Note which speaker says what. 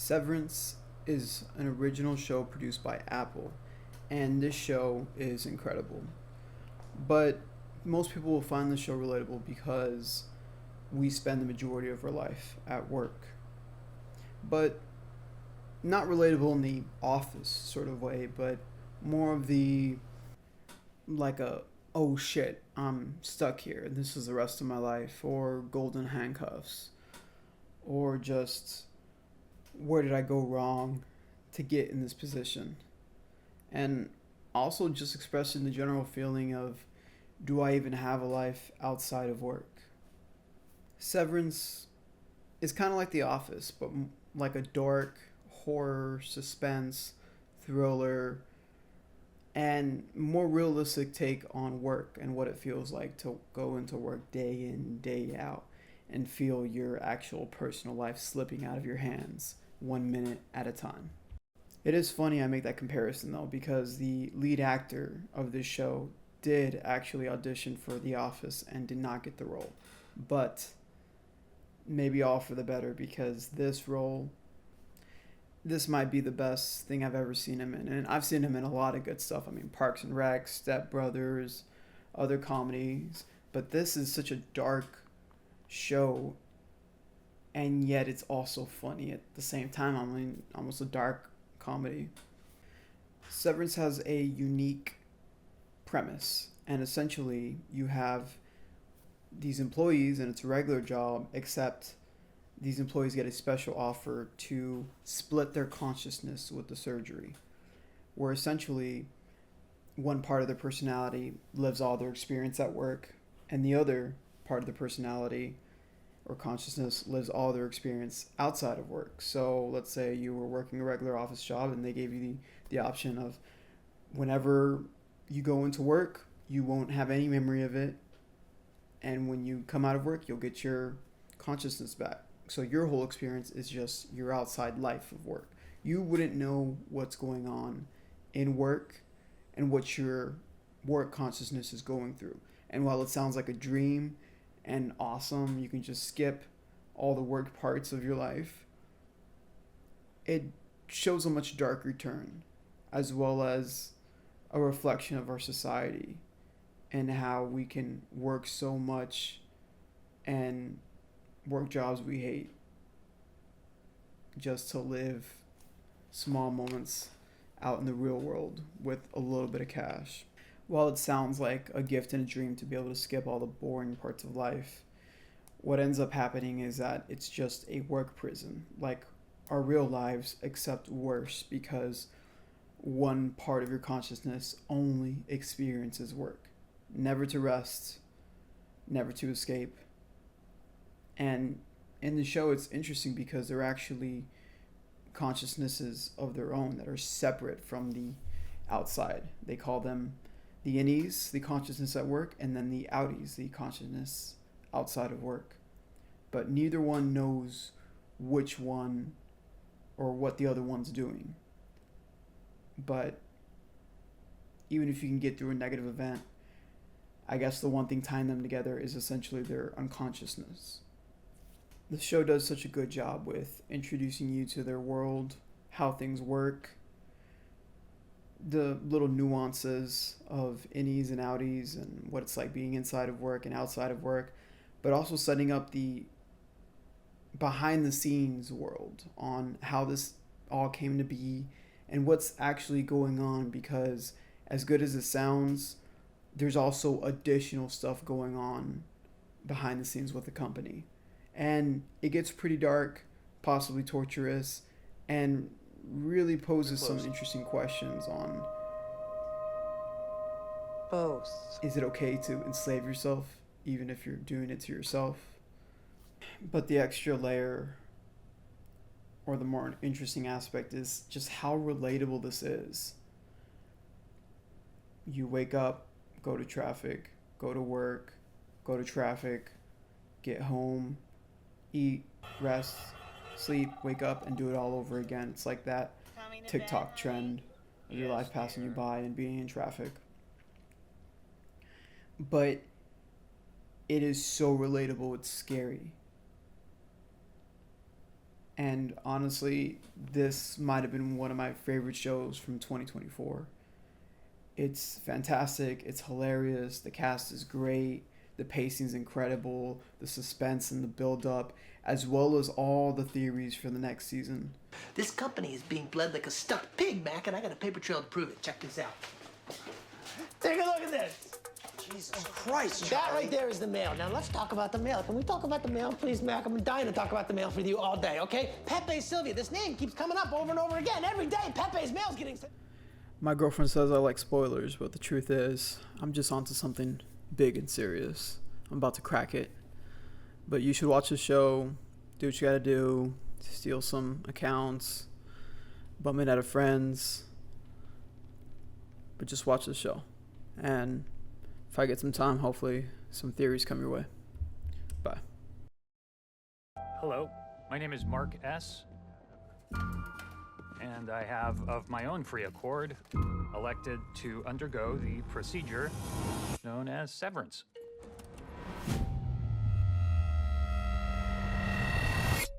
Speaker 1: Severance is an original show produced by Apple, and this show is incredible. But most people will find the show relatable because we spend the majority of our life at work. But not relatable in the office sort of way, but more of the like a oh shit, I'm stuck here. This is the rest of my life, or golden handcuffs, or just where did I go wrong to get in this position? And also just expressing the general feeling of do I even have a life outside of work? Severance is kind of like The Office, but like a dark horror, suspense, thriller, and more realistic take on work and what it feels like to go into work day in, day out, and feel your actual personal life slipping out of your hands 1 minute at a time. It is funny I make that comparison though, because the lead actor of this show did actually audition for The Office and did not get the role. But maybe all for the better, because this might be the best thing I've ever seen him in. And I've seen him in a lot of good stuff. I mean, Parks and Rec, Step Brothers, other comedies. But this is such a dark show, and yet it's also funny at the same time. I mean, almost a dark comedy. Severance has a unique premise, and essentially you have these employees and it's a regular job, except these employees get a special offer to split their consciousness with the surgery, where essentially one part of their personality lives all their experience at work, and the other part of the personality or consciousness lives all their experience outside of work. So let's say you were working a regular office job and they gave you the option of whenever you go into work, you won't have any memory of it. And when you come out of work, you'll get your consciousness back. So your whole experience is just your outside life of work. You wouldn't know what's going on in work and what your work consciousness is going through. And while it sounds like a dream and awesome, you can just skip all the work parts of your life, it shows a much darker turn, as well as a reflection of our society and how we can work so much and work jobs we hate just to live small moments out in the real world with a little bit of cash. While it sounds like a gift and a dream to be able to skip all the boring parts of life, what ends up happening is that it's just a work prison, like our real lives, except worse, because one part of your consciousness only experiences work, never to rest, never to escape. And in the show, it's interesting because they're actually consciousnesses of their own that are separate from the outside. They call them the innies, the consciousness at work, and then the outies, the consciousness outside of work. But neither one knows which one or what the other one's doing. But even if you can get through a negative event, I guess the one thing tying them together is essentially their unconsciousness. The show does such a good job with introducing you to their world, how things work, the little nuances of innies and outies, and what it's like being inside of work and outside of work, but also setting up the behind the scenes world on how this all came to be and what's actually going on, because as good as it sounds, there's also additional stuff going on behind the scenes with the company. And it gets pretty dark, possibly torturous, and really poses some interesting questions on
Speaker 2: Both.
Speaker 1: is it okay to enslave yourself even if you're doing it to yourself? But the extra layer, or the more interesting aspect, is just how relatable this is. You wake up, go to traffic, go to work, go to traffic, get home, eat, rest, sleep, wake up, and do it all over again. It's like that
Speaker 2: Coming to bed,
Speaker 1: TikTok
Speaker 2: honey?
Speaker 1: trend of your life passing you by and being in traffic. But it is so relatable, it's scary. And honestly, this might have been one of my favorite shows from 2024. It's fantastic. It's hilarious. The cast is great. The pacing's incredible. The suspense and the build up, as well as all the theories for the next season.
Speaker 3: This company is being bled like a stuck pig, Mac, and I got a paper trail to prove it. Check this out. Take a look at this.
Speaker 4: Jesus Christ,
Speaker 3: That
Speaker 4: Charlie.
Speaker 3: right there is the mail. Now let's talk about the mail. Can we talk about the mail, please, Mac? I'm dying to talk about the mail with you all day, okay? Pepe Sylvia. This name keeps coming up over and over again. Every day, Pepe's mail's getting sent.
Speaker 1: My girlfriend says I like spoilers, but the truth is, I'm just onto something big and serious. I'm about to crack it. But you should watch the show, do what you gotta do, steal some accounts, bum it out of friends. But just watch the show. And if I get some time, hopefully some theories come your way. Bye.
Speaker 5: Hello, my name is Mark S. And I have, of my own free accord, elected to undergo the procedure known as severance.